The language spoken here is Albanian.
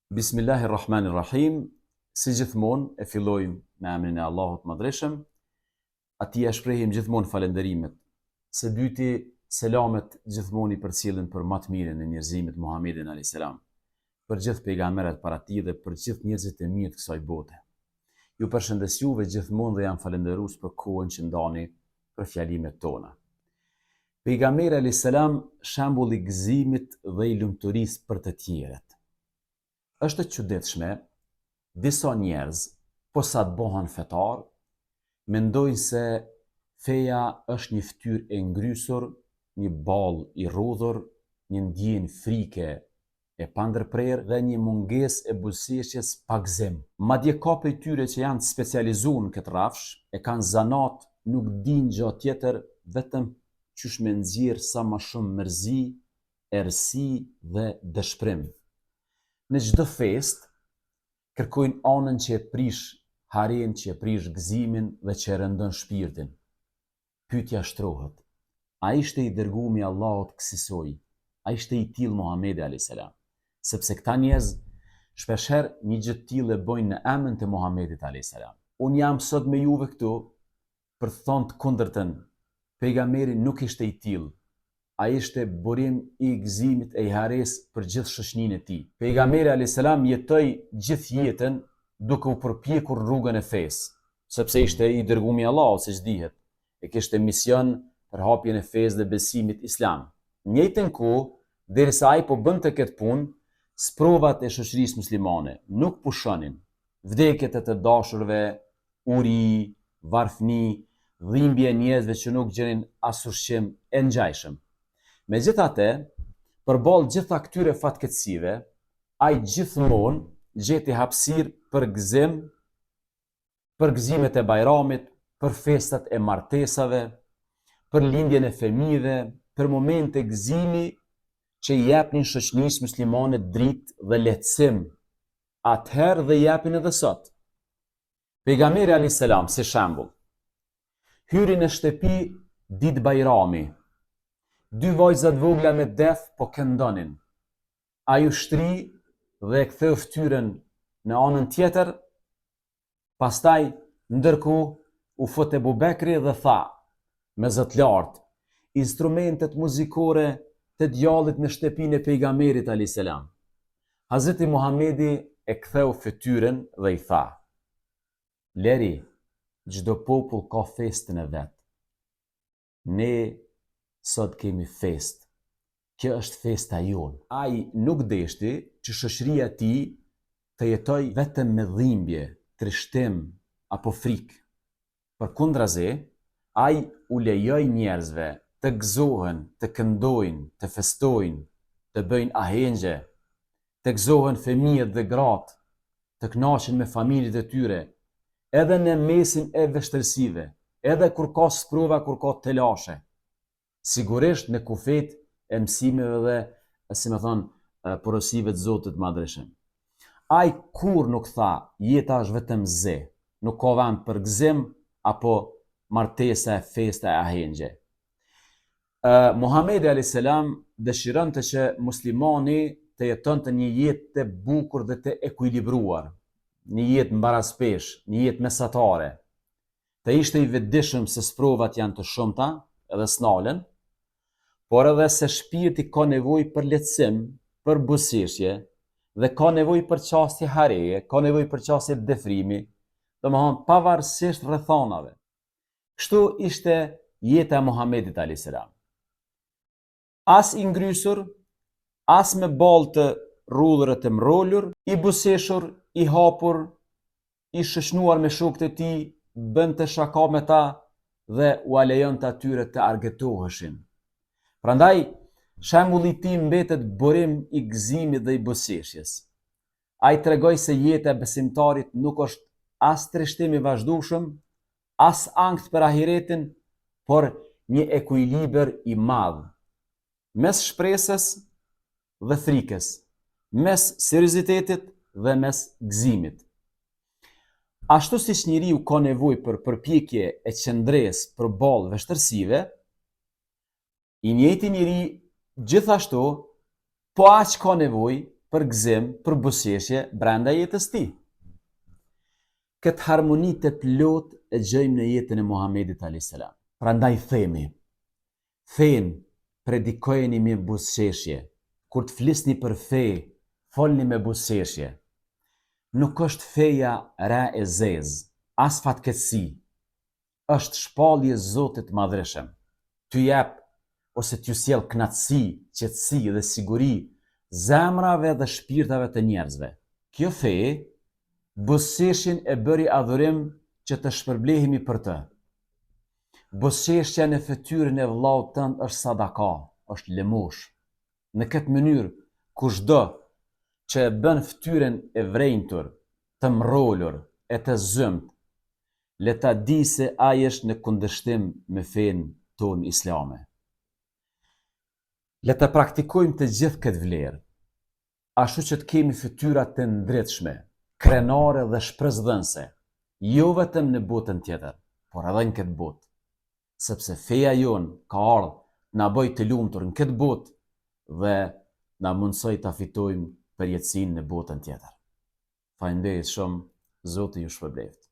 Bismillahirrahmanirrahim. Si gjithmonë e fillojmë me emrin e Allahut Madhreshëm. Atij e shprehim gjithmonë falënderimet. Së dyti, selamet gjithmonë i përcjellen për më të mirën e njerëzimit Muhamedit alayhis salam, për gjithë pejgamberët para tij dhe për gjithë njerëzit e mirë të kësaj bote. Ju përshëndes juve gjithmonë dhe jam falënderues për kohën që ndani për fjalimet tona. Pejgamberi alayhis salam, shembull i gëzimit dhe i lumturisë për të tjerët. Është e çuditshme, disa njerëz, posa të bëhen fetar, mendojnë se feja është një fytyrë e ngrysur, një ball i rrudhur, një ndjenjë frike e pandërprerë dhe një mungesë e buzëqeshjes pa gëzim. Madje ka prej tyre që janë të specializuar në këtë rrafsh, e kanë zanat, nuk dinë gjë tjetër vetëm qysh me nxjerr sa më shumë mërzi, errësi dhe dëshpërim. Në çdo fest, kërkojnë anën që e prish haren, që e prish gëzimin dhe që e rëndon shpirtin. Pyetja shtrohet: a ishte i dërguari i Allahut kësaj? A ishte i tillë Muhamedi alayhis salam? Sepse këta njerëz shpeshherë një gjë të tillë e bojnë në emrin të Muhamedit alayhis salam. Unë jam sot me juve këtu për të thënë të kundërtën. Pejgamberi nuk ishte i tillë. Ai ishte burim i gëzimit e i hares për gjithë shoqërinë e tij. Pejgamberi alayhis salam jetoi gjithë jetën duke u përpjekur rrugën e fesë, sepse ishte i dërguari i Allahut, siç dihet, e kishte mision për hapjen e fesë dhe besimit islam. Në njëjtën kohë, derisa ai po bënte këtë punë, sprovat e shoqërisë muslimane nuk pushonin. Vdekjet e të dashurve, uri, varfëni, dhimbje e njerëzve që nuk gjenin as ushqim e ngjajshëm. Megjithatë, përballë gjitha këtyre fatkeqësive, ai gjithmonë gjeti hapësirë për gëzim, për gëzimet e bajramit, për festat e martesave, për lindjen e fëmijëve, për momente gëzimi që i japnin shoqërisë muslimane dritë dhe lehtësim, atëherë dhe japin edhe sot. Pejgamberi alayhis salam, si shembull, hyri në shtëpi ditë bajrami. Dy vajza të vogla me def po këndonin. Ai u shtri dhe e ktheu fytyrën në anën tjetër. Pastaj, ndërkohë, u fut Ebu Bekri dhe tha, me zot lart, instrumentet muzikore të djallit në shtëpinë e pejgamberit alayhis salam. Hazreti Muhamedi e ktheu fytyrën dhe i tha: "Leri, çdo popull ka festën e vet. Ne sot kemi fest. Kjo është festa jon." Ai nuk deshti që shoqëria e tij të jetoj vetëm me dhimbje, trishtim apo frikë. Përkundrazi, ai u lejoi njerëzve të gëzohen, të këndojnë, të festojnë, të bëjnë ahengje, të gëzohen fëmijët dhe gratë, të kënaqen me familjet e tyre, edhe në mesin e vështirësive, edhe kur ka sprova, kur ka telashe. Sigurisht në kufet e mësimeve dhe, si më thonë, porosive të Zotit Madhreshëm. Ai kur nuk tha, jeta është vetëm ze, nuk ka vend për gëzim apo martesa, festa e ahengje. Muhamedi alayhis salam dëshironte që muslimani të jetonte një jetë të bukur dhe të ekuilibruar, një jetë mbaraspesh, një jetë mesatare. Të ishte i vetëdijshëm se sprovat janë të shumta edhe s'nalen, por edhe se shpirti ka nevojë për lehtësim, për buzëqeshje dhe ka nevojë për çastje hareje, ka nevojë për çastje defrimi, domethënë pavarësisht rrethonave. Kështu ishte jeta e Muhamedit alayhis salam. As i ngrysur, as me ballë të rrudhër të mrolur, i buzëqeshur, i hapur, i shoqënuar me shokët e tij, bënte shaka me ta dhe u alejonte atyre të argëtoheshin. Prandaj, shembulli i tij mbetet burim i gëzimit dhe i buzëqeshjes. Ai tregoi se jeta e besimtarit nuk është as trishtim i vazhdueshëm, as ankth për ahiretin, por një ekuilibër i madh mes shpresës dhe frikës, mes seriozitetit dhe mes gëzimit. Ashtu siç njeriu ka nevojë për përpjekje e qëndresë përballë vështirësive, i njëjti njeri gjithashtu po aq ka nevojë për gëzim, për buzëqeshje brenda jetës ti. Këtë harmoni të plot e gjejmë në jetën e Muhamedit a.s. Prandaj themi, fen predikojeni me buzëqeshje. Kur të flisni për fe, folni me buzëqeshje. Nuk është feja ra e zezë, as fatkeqësi, është shpallje Zotit madhreshëm. T'ju jep ose t'ju sjell kënaqësi, qetësi dhe siguri zemrave dhe shpirtave të njerëzve. Kjo fe, buzëqeshjen e bëri adhurim që të shpërblehemi për të. Buzëqeshja në fytyrën e vllaut tënd është sadaka, është lëmosh. Në këtë mënyrë, kushdo që e bën fytyrën e vrenjtur, të mrolur, e të zymt, le ta di se ai është në kundërshtim me fenë tonë islame. Le ta praktikojmë të gjithë këtë vlerë, ashtu që të kemi fytyra të ndritshme, krenare dhe shpresdhënëse, jo vetëm në botën tjetër, por edhe në këtë botë, sepse feja jonë ka ardhur na bëj të lumtur në këtë botë dhe na mundsoi ta fitojmë përjetësinë në botën tjetër. Faleminderit shumë, Zoti ju shpërblet.